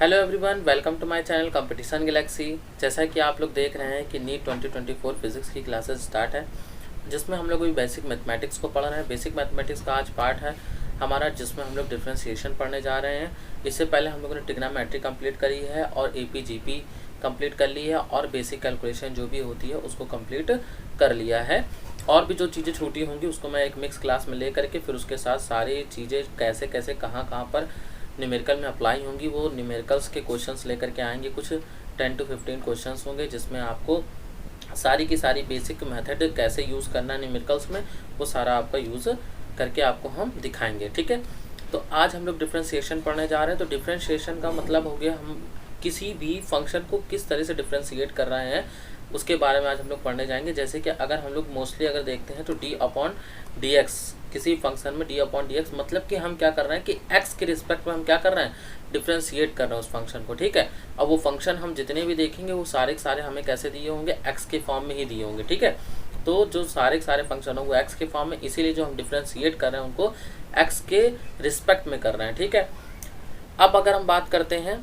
Hello everyone, welcome to my channel competition galaxy. जैसा कि आप लोग देख रहे हैं कि नीट 2024 फिजिक्स की क्लासेस स्टार्ट है, जिसमें हम लोग अभी बेसिक मैथमेटिक्स को पढ़ रहे हैं। बेसिक मैथमेटिक्स का आज पार्ट है हमारा, जिसमें हम लोग डिफरेंशिएशन पढ़ने जा रहे हैं। इससे पहले हम लोगों ने ट्रिग्नोमेट्री कंप्लीट करी है और एपीजीपी कंप्लीट कर ली है और बेसिक कैलकुलेशन जो भी होती है उसको कंप्लीट कर लिया है। और भी जो चीज़ें छूटी होंगी उसको मैं एक मिक्स क्लास में ले करके फिर उसके साथ सारी चीज़ें कैसे कैसे कहाँ पर न्यूमेरिकल में अप्लाई होंगी वो न्यूमेरिकल्स के क्वेश्चंस लेकर के आएंगे। कुछ 10 to 15 क्वेश्चंस होंगे जिसमें आपको सारी की सारी बेसिक मेथड कैसे यूज़ करना है न्यूमेरिकल्स में, वो सारा आपका यूज़ करके आपको हम दिखाएंगे। ठीक है, तो आज हम लोग डिफरेंशिएशन पढ़ने जा रहे हैं। तो डिफरेंशिएशन का मतलब हो गया हम किसी भी फंक्शन को किस तरह से डिफरेंशिएट कर रहे हैं उसके बारे में आज हम लोग पढ़ने जाएंगे। जैसे कि अगर हम लोग मोस्टली अगर देखते हैं तो d/dx, किसी फंक्शन में d/dx मतलब कि हम क्या कर रहे हैं कि x के रिस्पेक्ट में हम क्या कर रहे हैं, डिफरेंशिएट कर रहे हैं उस फंक्शन को। ठीक है, अब वो फंक्शन हम जितने भी देखेंगे वो सारे के सारे हमें कैसे दिए होंगे, x के फॉर्म में ही दिए होंगे। ठीक है, तो जो सारे के सारे फंक्शन हो वो x के फॉर्म में, इसीलिए जो हम डिफरेंशिएट कर रहे हैं उनको x के रिस्पेक्ट में कर रहे हैं। ठीक है, अब अगर हम बात करते हैं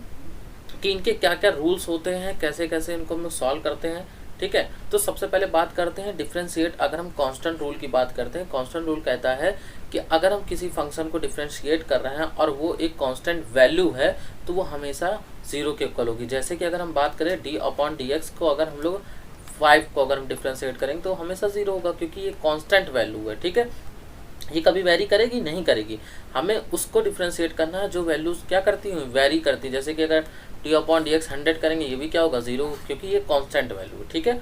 कि इनके क्या क्या रूल्स होते हैं, कैसे कैसे इनको हम सॉल्व करते हैं। ठीक है, तो सबसे पहले बात करते हैं डिफरेंशिएट। अगर हम कांस्टेंट रूल की बात करते हैं, कांस्टेंट रूल कहता है कि अगर हम किसी फंक्शन को डिफरेंशिएट कर रहे हैं और वो एक कांस्टेंट वैल्यू है तो वो हमेशा 0 के इक्वल होगी। जैसे कि अगर हम बात करें d/dx को, अगर हम लोग 5 को अगर हम डिफरेंशिएट करेंगे तो हमेशा 0 होगा, क्योंकि ये कांस्टेंट वैल्यू है। ठीक है, ये कभी वेरी करेगी नहीं करेगी, हमें उसको डिफरेंशिएट करना है जो वैल्यूज क्या करती हैं, वेरी करती है। जैसे कि अगर d/dx 100 करेंगे ये भी क्या होगा, 0, क्योंकि ये कांस्टेंट वैल्यू है। ठीक है,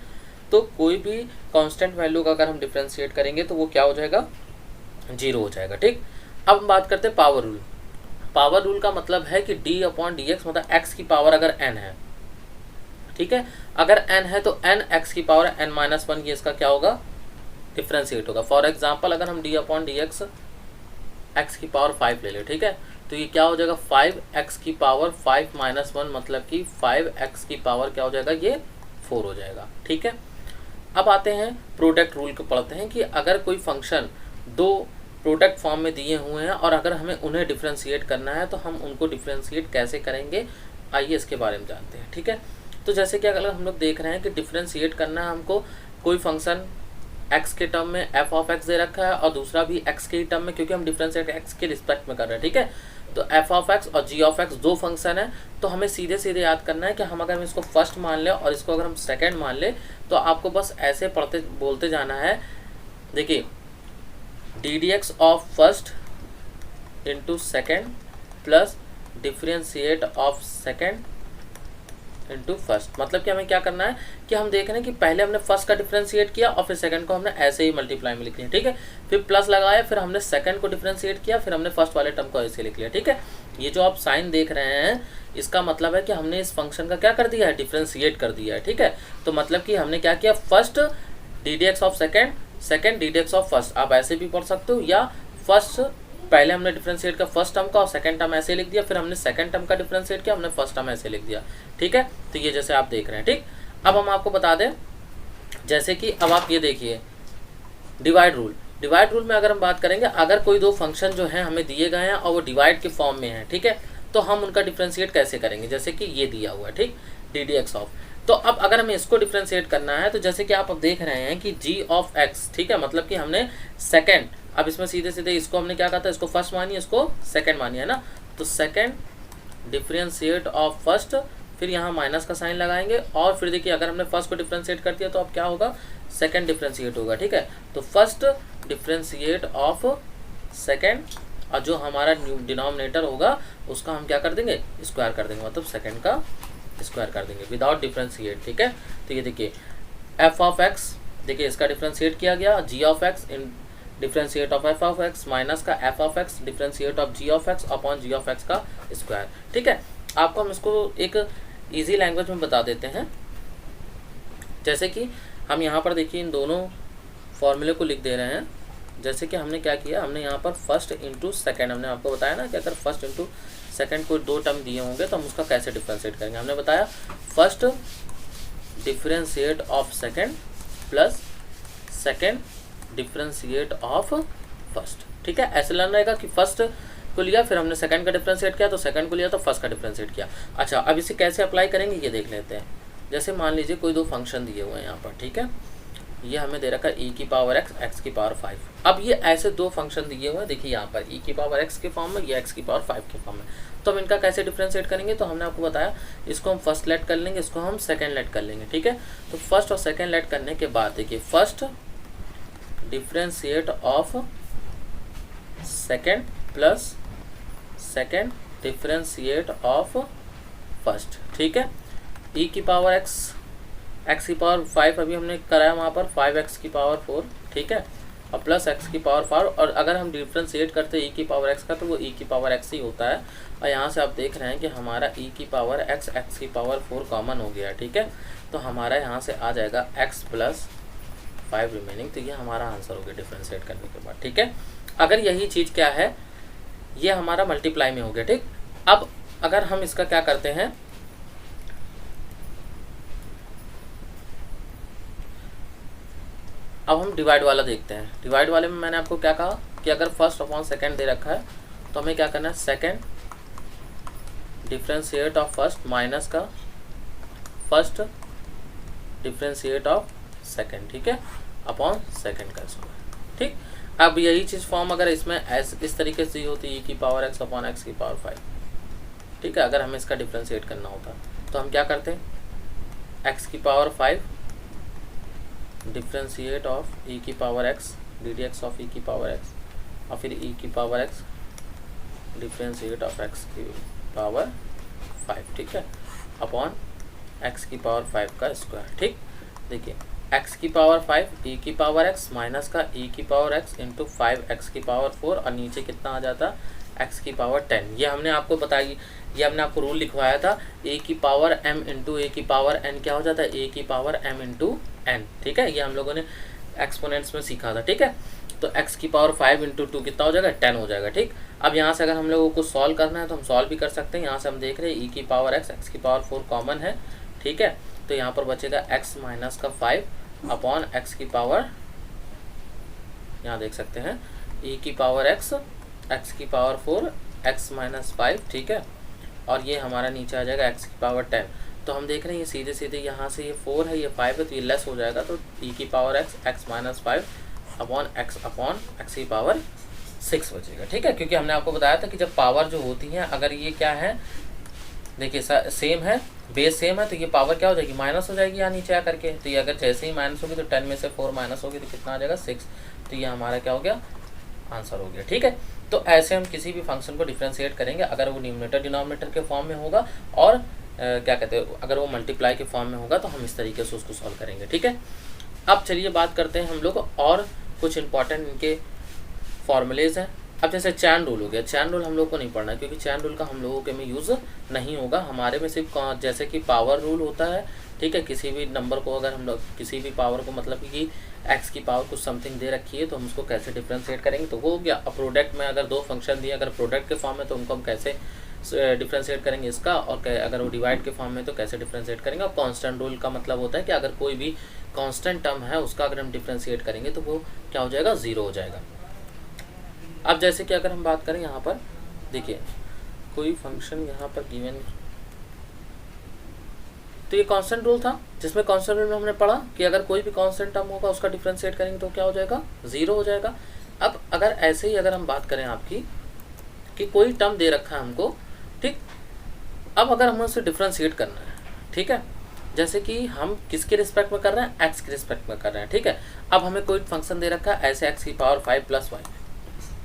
तो कोई भी कांस्टेंट वैल्यू का अगर हम डिफरेंशिएट करेंगे तो वो क्या हो जाएगा, 0 हो जाएगा। ठीक, अब हम बात करते हैं पावर रूल। पावर रूल का मतलब है कि d/dx मतलब x की पावर अगर n है, ठीक है, अगर n है तो n x की पावर n-1 ये इसका क्या होगा, डिफरेंशिएट होगा। फॉर एग्जाम्पल अगर हम d/dx x की पावर 5 ले लें, ठीक है, तो ये क्या हो जाएगा, 5x की पावर 5 - 1 मतलब कि 5x की पावर क्या हो जाएगा, ये 4 हो जाएगा। ठीक है, अब आते हैं प्रोडक्ट रूल को पढ़ते हैं कि अगर कोई फंक्शन दो प्रोडक्ट फॉर्म में दिए हुए हैं और अगर हमें उन्हें डिफरेंशिएट करना है तो हम उनको डिफरेंशिएट कैसे करेंगे, आइए इसके बारे में जानते हैं। ठीक है, तो जैसे कि अगर हम लोग देख रहे हैं कि डिफरेंशिएट करना है हमको, कोई फंक्शन x के टर्म में f(x) दे रखा है और दूसरा भी x के टर्म में, क्योंकि हम डिफरेंशिएट x के रिस्पेक्ट में कर रहे हैं। ठीक है, तो f(x) और g(x) दो फंक्शन है, तो हमें सीधे सीधे याद करना है कि हम अगर इसको फर्स्ट मान लें और इसको अगर हम सेकंड मान लें तो आपको बस ऐसे पढ़ते बोलते जाना है। देखिए, ddx of first into second plus differentiate of second into first. मतलब कि हमें क्या करना है कि हम देख रहे हैं कि पहले हमने फर्स्ट का डिफरेंशिएट किया और फिर सेकंड को हमने ऐसे ही मल्टीप्लाई में लिख लिया। ठीक है, फिर प्लस लगाया, फिर हमने सेकंड को डिफरेंशिएट किया, फिर हमने फर्स्ट वाले टर्म को ऐसे लिख लिया। ठीक है, ये जो आप साइन देख रहे हैं इसका मतलब है कि हमने इस फंक्शन का क्या कर दिया है, डिफरेंशिएट कर दिया है। ठीक है, तो मतलब कि हमने क्या किया, first ddx of second, second ddx of first, आप ऐसे भी पढ़ सकते हो, या फर्स्ट पहले हमने डिफरेंशिएट का फर्स्ट टर्म का और सेकंड टर्म ऐसे लिख दिया, फिर हमने सेकंड टर्म का डिफरेंशिएट किया, हमने फर्स्ट टर्म ऐसे लिख दिया। ठीक है, तो ये जैसे आप देख रहे हैं। ठीक, अब हम आपको बता दें, जैसे कि अब आप ये देखिए डिवाइड रूल। डिवाइड रूल में अगर हम बात करेंगे, अगर कोई दो फंक्शन जो है हमें दिए गए हैं और वो डिवाइड के फॉर्म में है, ठीक है, तो हम उनका डिफरेंशिएट कैसे करेंगे। जैसे कि ये दिया हुआ है, ठीक, ddx ऑफ, तो अब अगर हमें इसको डिफरेंशिएट करना है तो जैसे कि आप अब देख रहे हैं कि g(x), ठीक है, मतलब कि हमने सेकंड, अब इसमें सीधे सीधे इसको हमने क्या कहा था, इसको फर्स्ट मानिए, इसको सेकंड मानिए, है ना, तो सेकंड डिफरेंशिएट ऑफ फर्स्ट, फिर यहाँ माइनस का साइन लगाएंगे और फिर देखिए अगर हमने फर्स्ट को डिफरेंशिएट कर दिया तो अब क्या होगा, सेकंड डिफरेंशिएट होगा। ठीक है, तो फर्स्ट डिफरेंशिएट ऑफ सेकंड और जो हमारा डिनोमिनेटर होगा उसका हम क्या कर देंगे, स्क्वायर कर देंगे, मतलब सेकंड का स्क्वायर कर देंगे विदाउट डिफरेंशिएट। ठीक है, तो ये देखिए f(x), देखिए इसका डिफरेंशिएट किया गया, g(x) in differentiate of f(x) minus का f(x) differentiate of g(x) upon g(x) का स्क्वायर। ठीक है, आपको हम इसको एक इजी लैंग्वेज में बता देते हैं। जैसे कि हम यहाँ पर देखिए इन दोनों फॉर्मूले को लिख दे रहे हैं। जैसे कि हमने क्या किया, हमने यहाँ पर फर्स्ट इंटू सेकेंड, हमने आपको बताया ना कि अगर फर्स्ट इंटू सेकेंड को दो टर्म दिए होंगे तो हम उसका कैसे डिफरेंशिएट करेंगे। हमने बताया first differentiate of second plus second differentiate of first. ठीक है, ऐसे लर्न रहेगा कि फर्स्ट को लिया, फिर हमने सेकंड का डिफरेंशिएट किया तो सेकंड को लिया तो फर्स्ट का डिफरेंशिएट किया। अच्छा, अब इसे कैसे अप्लाई करेंगे ये देख लेते हैं। जैसे मान लीजिए कोई दो फंक्शन दिए हुए हैं यहाँ पर, ठीक है, ये हमें दे रखा है e की पावर x, x की पावर 5। अब ये ऐसे दो फंक्शन दिए हुए हैं, देखिए यहाँ पर e की पावर x के फॉर्म में, ये x की पावर 5 के फॉर्म में। तो हम इनका कैसे डिफरेंशिएट करेंगे, तो हमने आपको बताया इसको हम फर्स्ट लेट कर लेंगे, इसको हम सेकंड लेट कर लेंगे, ठीक है। तो फर्स्ट और सेकंड लेट करने के बाद देखिए first differentiate of second plus second differentiate of first, ठीक है। e की पावर x, x की पावर 5 अभी हमने कराया वहाँ पर 5x की पावर 4, ठीक है, और प्लस x की पावर 4। और अगर हम डिफ्रेंशिएट करते हैं e की पावर x का तो वो e की पावर x ही होता है। और यहाँ से आप देख रहे हैं कि हमारा e की पावर x, x की पावर 4 कॉमन हो गया, ठीक है। तो हमारा यहाँ से आ जाएगा x प्लस 5 रिमेनिंग। तो ये हमारा आंसर हो गया डिफ्रेंशिएट करने के बाद, ठीक है। अगर यही चीज़ क्या है, ये हमारा मल्टीप्लाई में हो गया, ठीक। अब अगर हम इसका क्या करते हैं, अब हम डिवाइड वाला देखते हैं। डिवाइड वाले में मैंने आपको क्या कहा कि अगर फर्स्ट अपॉन सेकंड दे रखा है तो हमें क्या करना है, second differentiate of first minus का फर्स्ट डिफरेंशिएट ऑफ सेकंड, ठीक है, अपॉन सेकंड का स्क्वायर, ठीक। अब यही चीज़ फॉर्म अगर इसमें इस तरीके से होती है e की पावर x अपॉन x की पावर 5, ठीक है। अगर हमें इसका डिफरेंशिएट करना होता तो हम क्या करते हैं, x की पावर 5 डिफरेंशिएट ऑफ e की power x ddx of e की पावर x और फिर e की power x differentiate of x की पावर 5, ठीक है, अपॉन x की पावर 5 का स्क्वायर, ठीक। देखिए x की पावर 5 e की पावर x माइनस का e की पावर x इंटू 5x की पावर 4 और नीचे कितना आ जाता, x की पावर 10। ये हमने आपको बताई, ये हमने आपको रूल लिखवाया था, a की पावर m इंटू a की पावर n क्या हो जाता है, a की पावर m इंटू n, ठीक है। ये हम लोगों ने एक्सपोनेंट्स में सीखा था, ठीक है। तो x की पावर 5 इंटू 2 कितना हो जाएगा, 10 हो जाएगा, ठीक। अब यहाँ से अगर हम लोगों को सॉल्व करना है तो हम सॉल्व भी कर सकते हैं। यहाँ से हम देख रहे हैं e की पावर x, x की पावर 4 कॉमन है, ठीक है। तो यहाँ पर बचेगा x माइनस का 5 अपॉन x की पावर, यहाँ देख सकते हैं e की पावर x, x की पावर 4, x माइनस 5, ठीक है। और ये हमारा नीचे आ जाएगा x की पावर 10। तो हम देख रहे हैं ये सीधे सीधे यहाँ से ये 4 है, ये 5 है, तो ये लेस हो जाएगा। तो e की power x, x minus 5 upon x की पावर 6 बचेगा, ठीक है। क्योंकि हमने आपको बताया था कि जब पावर जो होती है, अगर ये क्या है, देखिए सेम है, बेस सेम है, तो ये पावर क्या हो जाएगी, माइनस हो जाएगी यहाँ नीचे आ करके। तो ये अगर जैसे ही माइनस होगी तो 10 में से 4 माइनस होगी तो कितना आ जाएगा, 6। तो ये हमारा क्या हो गया, आंसर हो गया, ठीक है। तो ऐसे हम किसी भी फंक्शन को डिफरेंशिएट करेंगे अगर वो न्यूमरेटर डिनोमिनेटर के फॉर्म में होगा, और क्या कहते हैं, अगर वो मल्टीप्लाई के फॉर्म में होगा तो हम इस तरीके से उसको सॉल्व करेंगे, ठीक है। अब चलिए बात करते हैं हम लोग और कुछ इंपॉर्टेंट इनके फॉर्मूलेज हैं। अब जैसे चैन रूल हो गया, चैन रूल हम लोग को नहीं पढ़ना है क्योंकि चैन रूल का हम लोगों के में यूज़ नहीं होगा। हमारे में सिर्फ जैसे कि पावर रूल होता है, ठीक है। किसी भी नंबर को अगर हम लोग किसी भी पावर को मतलब कि x की पावर कुछ समथिंग दे रखी है तो हम उसको कैसे डिफरेंशिएट करेंगे, तो वो हो गया। अब प्रोडक्ट में अगर दो फंक्शन दिए, अगर प्रोडक्ट के फॉर्म में तो उनको हम कैसे डिफरेंशिएट करेंगे इसका, और अगर वो डिवाइड के फॉर्म में तो कैसे डिफरेंशिएट करेंगे। और कांस्टेंट रूल का मतलब होता है कि अगर कोई भी कांस्टेंट टर्म है उसका अगर हम डिफरेंशिएट करेंगे तो वो क्या हो जाएगा, 0 हो जाएगा। अब जैसे कि अगर हम बात करें यहाँ पर, देखिए कोई फंक्शन यहाँ पर गिवन, तो ये कांस्टेंट रूल था जिसमें कांस्टेंट रूल में हमने पढ़ा कि अगर कोई भी कांस्टेंट टर्म होगा उसका डिफरेंशिएट करेंगे तो क्या हो जाएगा, 0 हो जाएगा। अब अगर ऐसे ही अगर हम बात करें आपकी कि कोई टर्म दे रखा है हमको, ठीक, अब अगर हमें उसे डिफरेंशिएट करना है, ठीक है, जैसे कि हम किसके रिस्पेक्ट में कर रहे हैं, x के रिस्पेक्ट में कर रहे हैं, ठीक है। अब हमें कोई फंक्शन दे रखा है ऐसे x की पावर 5 प्लस 1,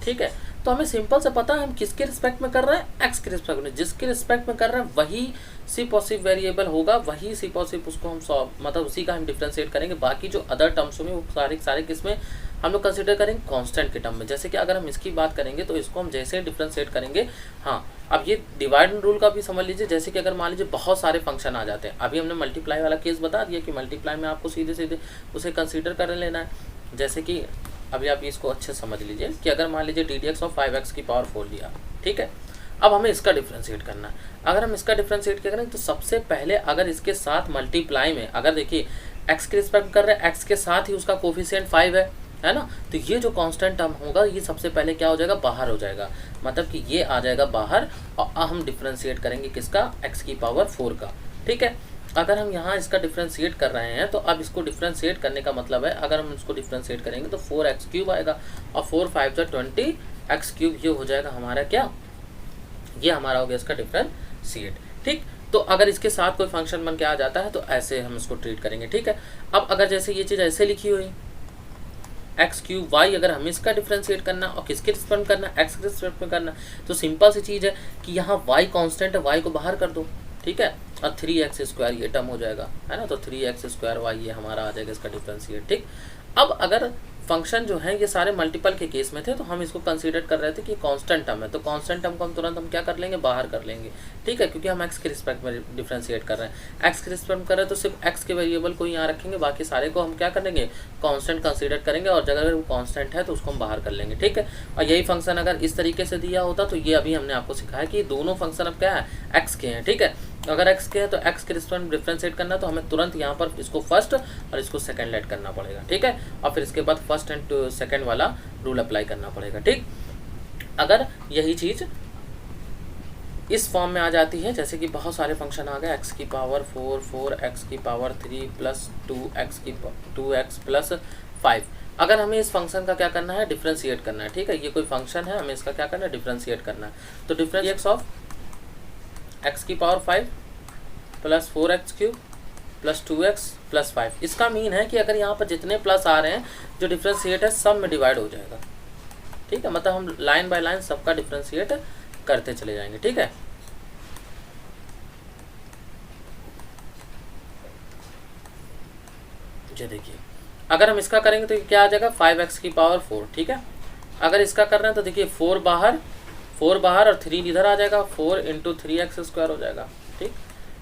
ठीक है। तो हमें सिंपल से पता है हम किसके रिस्पेक्ट में कर रहे हैं, x के रिस्पेक्ट में। जिसके रिस्पेक्ट में कर रहे हैं वही सी पॉसिबल वेरिएबल होगा, वही सी पॉसिबल उसको हम मतलब उसी का हम डिफरेंशिएट करेंगे। बाकी जो अदर टर्म्स होंगे वो सारे किसमें हम लोग कंसिडर करेंगे, कांस्टेंट के टर्म में। जैसे कि अगर हम इसकी बात करेंगे तो इसको हम जैसे डिफरेंशिएट करेंगे, हाँ। अब ये डिवाइड रूल का भी समझ लीजिए, जैसे कि अगर मान लीजिए बहुत सारे फंक्शन आ जाते हैं, अभी हमने मल्टीप्लाई वाला केस बता दिया कि मल्टीप्लाई में आपको सीधे सीधे उसे कंसिडर कर लेना है। जैसे कि अभी आप इसको अच्छे समझ लीजिए कि अगर मान लीजिए ddx ऑफ 5x की पावर 4 लिया, ठीक है। अब हमें इसका डिफरेंशिएट करना है। अगर हम इसका डिफरेंशिएट करें तो सबसे पहले अगर इसके साथ मल्टीप्लाई में, अगर देखिए x के रिस्पेक्ट कर रहे हैं, x के साथ ही उसका कोफिशिएंट 5 है, है ना। तो ये जो कांस्टेंट टर्म होगा ये सबसे पहले क्या हो जाएगा, बाहर हो जाएगा, मतलब कि ये आ जाएगा बाहर। और हम डिफ्रेंशिएट करेंगे किसका, x की पावर 4 का, ठीक है। अगर हम यहाँ इसका डिफ्रेंशिएट कर रहे हैं तो अब इसको डिफ्रेंशिएट करने का मतलब है, अगर हम इसको डिफ्रेंशिएट करेंगे तो 4x³ आएगा, और 4 5 जा 20 x³ ये हो जाएगा हमारा क्या, ये हमारा हो गया इसका डिफ्रेंशिएट, ठीक। तो अगर इसके साथ कोई फंक्शन बन के आ जाता है तो ऐसे हम इसको ट्रीट करेंगे, ठीक है। अब अगर जैसे ये चीज़ ऐसे लिखी हुई x³ y, अगर हमें इसका डिफ्रेंशिएट करना और किसके रिस्पेक्ट में करना, x के रिस्पेक्ट में करना, तो सिंपल सी चीज़ है कि यहाँ y कांस्टेंट है, y को बाहर कर दो, ठीक है, और 3x² ये टर्म हो जाएगा, है ना। तो 3x² y ये हमारा आ जाएगा इसका डिफ्रेंशिएट, ठीक। अब अगर फंक्शन जो है ये सारे मल्टीपल के केस में थे तो हम इसको कंसीडर कर रहे थे कि कांस्टेंट टर्म है, तो कांस्टेंट टर्म को हम तुरंत क्या कर लेंगे, बाहर कर लेंगे, ठीक है, क्योंकि हम x के रिस्पेक्ट में डिफ्रेंशिएट कर रहे हैं। x के रिस्पेक्ट में कर रहे हैं तो सिर्फ x के वेरिएबल को यहाँ रखेंगे, बाकी सारे को हम क्या करेंगे, कांस्टेंट कंसीडर करेंगे, और अगर वो कांस्टेंट है तो उसको हम बाहर कर लेंगे, ठीक है। और यही फंक्शन अगर इस तरीके से दिया होता तो ये अभी हमने आपको सिखाया कि दोनों फंक्शन अब क्या है, x के हैं, ठीक है। अगर x के हैं तो x के रिस्पेक्ट में डिफ्रेंशिएट करना तो हमें तुरंत यहाँ पर इसको फर्स्ट और इसको सेकंड लेट करना पड़ेगा, ठीक है, और फिर इसके बाद फर्स्ट एंड सेकंड वाला रूल अप्लाई करना पड़ेगा, ठीक। अगर यही चीज़ इस फॉर्म में आ जाती है, जैसे कि बहुत सारे फंक्शन आ गए, x की पावर 4 4x की पावर 3 प्लस 2x प्लस 5, अगर हमें इस फंक्शन का क्या करना है, डिफ्रेंशिएट करना है, ठीक है। ये कोई फंक्शन है, हमें इसका क्या करना है, डिफ्रेंशिएट करना है। तो डिफ्रेंशिएट ऑफ x की power 5 plus 4x³ plus 2x plus 5, इसका मीन है कि अगर यहाँ पर जितने प्लस आ रहे हैं जो डिफ्रेंशिएट है सब में डिवाइड हो जाएगा, ठीक है, मतलब हम लाइन बाय लाइन सबका डिफ्रेंशिएट करते चले जाएंगे, ठीक है। ये देखिए अगर हम इसका करेंगे तो क्या आ जाएगा, 5x की पावर 4, ठीक है। अगर इसका कर रहे हैं तो देखिए 4 बाहर और 3 इधर आ जाएगा, 4 × 3x² हो जाएगा, ठीक।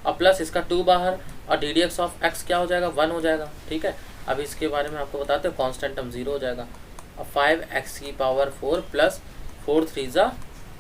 और प्लस इसका 2 बाहर और ddx ऑफ x क्या हो जाएगा, 1 हो जाएगा, ठीक है। अभी इसके बारे में आपको बताते हैं, कांस्टेंट टर्म 0 हो जाएगा, और 5x की पावर 4 प्लस 4 3 जा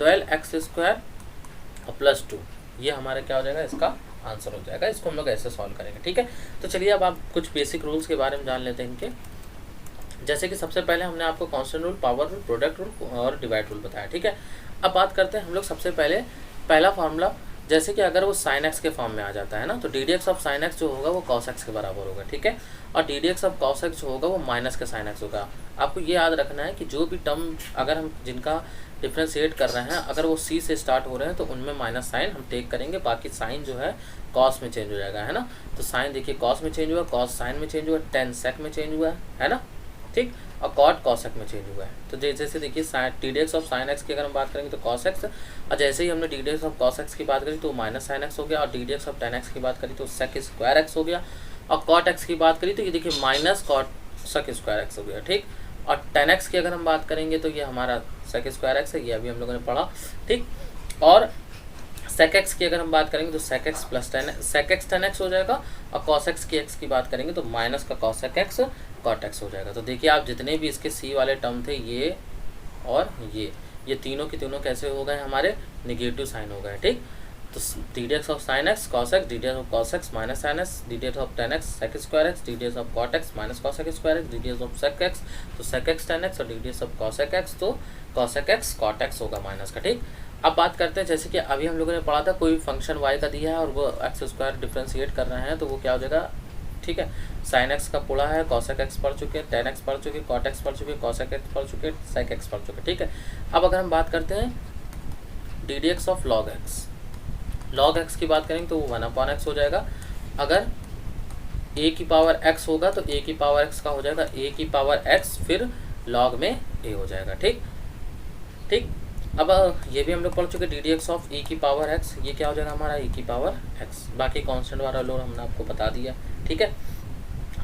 12x² और प्लस 2, ये हमारा क्या हो जाएगा, इसका आंसर हो जाएगा। इसको हम लोग ऐसे सॉल्व करेंगे, ठीक है। तो चलिए अब आप कुछ बेसिक रूल्स के बारे में जान लेते हैं इनके। जैसे कि सबसे पहले हमने आपको constant rule, power rule, product rule और डिवाइड रूल बताया, ठीक है। अब बात करते हैं हम लोग सबसे पहले पहला फार्मूला, जैसे कि अगर वो sin x के फॉर्म में आ जाता है ना, तो ddx ऑफ sin x जो होगा वो cos x के बराबर होगा, ठीक है। और ddx ऑफ cos x जो होगा वो माइनस के sin x होगा। आपको ये याद रखना है कि जो भी टर्म अगर हम जिनका डिफ्रेंशिएट कर रहे हैं, अगर वो c से स्टार्ट हो रहे हैं तो उनमें माइनस साइन हम टेक करेंगे, बाकी साइन जो है cos में चेंज हो जाएगा, है ना। तो साइन देखिए cos में चेंज हुआ, cos साइन में चेंज हुआ, tan sec में चेंज हुआ है ना, ठीक। और cot cos x में चेंज हुआ है। तो जैसे देखिए ddx ऑफ sin x की अगर हम बात करेंगे तो cos x, और जैसे ही हमने ddx ऑफ cos x की बात करी तो माइनस sin x हो गया, और ddx ऑफ tan x की बात करी तो sec स्क्वायर x हो गया, और cot x की बात करी तो ये देखिए minus cot sec square x हो गया, ठीक। और tan x की अगर हम बात करेंगे तो ये हमारा sec स्क्वायर x है, ये अभी हम लोगों ने पढ़ा, ठीक। और sec x की अगर हम बात करेंगे तो sec x plus sec x tan x हो जाएगा, और cos x की x की बात करेंगे तो माइनस का cos x cot x हो जाएगा। तो देखिए आप जितने भी इसके c वाले टर्म थे, ये और ये तीनों के तीनों कैसे हो गए, हमारे निगेटिव साइन हो गए, ठीक। तो ddx of sin x cos x, ddx of cos x minus sin x, ddx of tan x sec square x, ddx of cot x minus cos x square x, ddx of sec x तो sec x tan x, और ddx of cos x तो cos x cot x होगा minus का, ठीक। अब बात करते हैं, जैसे कि अभी हम लोगों ने पढ़ा था, कोई फंक्शन y का दिया है और वो x² डिफ्रेंशिएट कर रहे हैं तो वो क्या हो जाएगा, ठीक है। sin x का पूरा है, cos x पढ़ चुके, tan x पढ़ चुके, cot x पढ़ चुके, cos x पढ़ चुके, sec x पढ़ चुके, ठीक है। अब अगर हम बात करते हैं ddx ऑफ log x की बात करेंगे तो वो 1/x हो जाएगा। अगर a की पावर x होगा तो a की पावर x का हो जाएगा a की पावर x फिर log में a हो जाएगा, ठीक। अब ये भी हम लोग पढ़ चुके, ddx ऑफ e की पावर x, ये क्या हो जाएगा हमारा e की पावर x, बाकी कांस्टेंट वाला लोड हमने आपको बता दिया, ठीक है।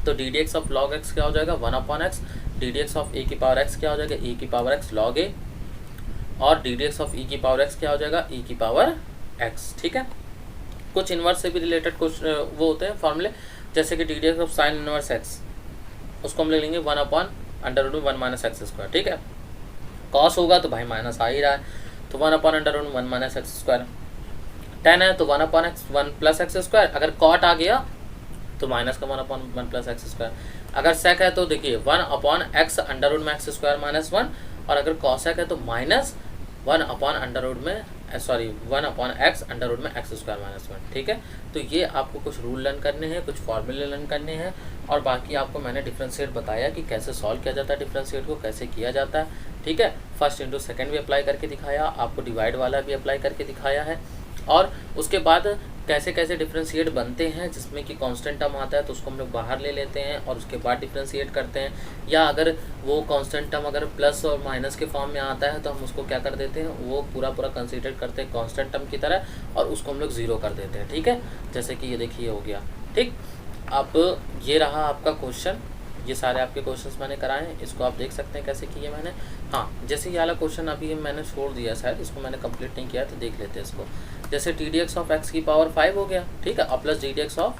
तो ddx ऑफ log x क्या हो जाएगा 1/x, ddx ऑफ e की पावर x क्या हो जाएगा e की पावर x log a, और ddx ऑफ e की पावर x क्या हो जाएगा e की पावर x, ठीक है। कुछ इन्वर्स से भी रिलेटेड कुछ वो होते हैं फॉर्मूले, जैसे कि ddx of sine inverse x, उसको हम ले लेंगे 1/√1 - x², ठीक है। cos होगा तो भाई माइनस आ ही रहा है, तो 1/√1 - x²। tan है तो 1/1 + x²। अगर cot आ गया तो माइनस का 1/1 प्लस एक्स स्क्वायर। अगर सेक है तो देखिए 1/x अंडर रूट में एक्स स्क्वायर माइनस 1, और अगर कॉसेक है तो माइनस 1/x अंडर रूट में एक्स स्क्वायर माइनस 1। ठीक है, तो ये आपको कुछ रूल लर्न करने हैं, कुछ फॉर्मूले लर्न करने हैं, और बाकी आपको मैंने डिफरेंशिएट बताया कि कैसे सॉल्व किया जाता है, डिफरेंशिएट को कैसे किया जाता है। ठीक है, फर्स्ट इंटू सेकेंड भी अप्लाई करके दिखाया, आपको डिवाइड वाला भी अप्लाई करके दिखाया है, और उसके बाद कैसे कैसे डिफरेंशिएट बनते हैं, जिसमें कि कांस्टेंट टर्म आता है तो उसको हम लोग बाहर ले लेते हैं और उसके बाद डिफरेंशिएट करते हैं, या अगर वो कांस्टेंट टर्म अगर प्लस और माइनस के फॉर्म में आता है तो हम उसको क्या कर देते हैं, वो पूरा कंसीडर करते हैं कांस्टेंट टर्म की तरह, और उसको हम लोग ज़ीरो कर देते हैं। ठीक है, जैसे कि ये देखिए हो गया। ठीक, अब ये रहा आपका क्वेश्चन, ये सारे आपके क्वेश्चंस मैंने कराए हैं, इसको आप देख सकते हैं कैसे किए मैंने। हाँ, जैसे ये वाला क्वेश्चन अभी मैंने छोड़ दिया शायद, इसको मैंने कंप्लीट नहीं किया, तो देख लेते हैं इसको। जैसे TDX ऑफ x की पावर 5 हो गया, ठीक है, और प्लस DDX ऑफ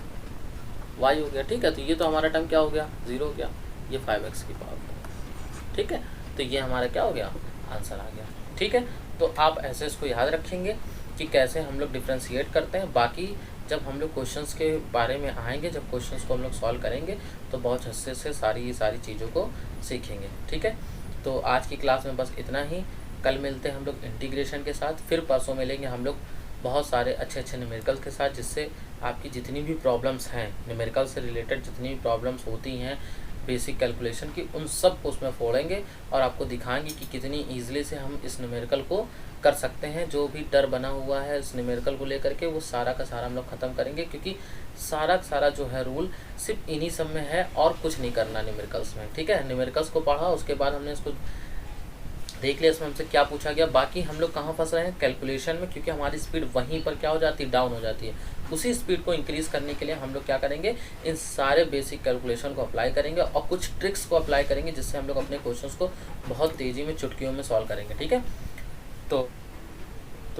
y हो गया। ठीक है, तो ये तो हमारा टर्म क्या हो गया, 0 हो गया, ये 5x की पावर। ठीक है, तो ये हमारा क्या हो गया, आंसर आ गया। ठीक है, तो आप ऐसे इसको याद रखेंगे कि कैसे हम लोग डिफ्रेंशिएट करते हैं। बाकी जब हम लोग क्वेश्चंस के बारे में आएंगे, जब क्वेश्चंस को हम लोग सॉल्व करेंगे तो बहुत अच्छे से सारी चीज़ों को सीखेंगे। ठीक है, तो आज की क्लास में बस इतना ही। कल मिलते हैं हम लोग इंटीग्रेशन के साथ, फिर परसों मिलेंगे हम लोग बहुत सारे अच्छे न्यूमेरिकल्स के साथ, जिससे आपकी जितनी भी प्रॉब्लम्स हैं न्यूमेरिकल से रिलेटेड, जितनी भी प्रॉब्लम्स होती हैं बेसिक कैलकुलेशन की, उन सब को उसमें फोड़ेंगे और आपको दिखाएंगे कि कितनी ईजिली से हम इस न्यूमेरिकल को कर सकते हैं। जो भी डर बना हुआ है इस न्यूमेरिकल को लेकर के, वो सारा का सारा हम लोग ख़त्म करेंगे, क्योंकि सारा जो है रूल सिर्फ इन्हीं सब में है और कुछ नहीं करना न्यूमेरिकल्स में। ठीक है, न्यूमेरिकल्स को पढ़ा, उसके बाद हमने इसको देख लिया इसमें हमसे क्या पूछा गया। बाकी हम लोग कहाँ फंस रहे हैं, कैलकुलेशन में, क्योंकि हमारी स्पीड वहीं पर क्या हो जाती है, डाउन हो जाती है। उसी स्पीड को इंक्रीज़ करने के लिए हम लोग क्या करेंगे, इन सारे बेसिक कैलकुलेशन को अप्लाई करेंगे और कुछ ट्रिक्स को अप्लाई करेंगे, जिससे हम लोग अपने क्वेश्चंस को बहुत तेज़ी में चुटकियों में सॉल्व करेंगे। ठीक है, तो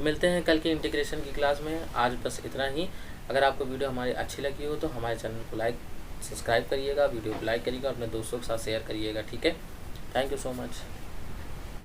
मिलते हैं कल की इंटीग्रेशन की क्लास में। आज बस इतना ही। अगर आपको वीडियो हमारी अच्छी लगी हो तो हमारे चैनल को सब्सक्राइब करिएगा, वीडियो को लाइक करिएगा, अपने दोस्तों के साथ शेयर करिएगा। ठीक है, थैंक यू सो मच।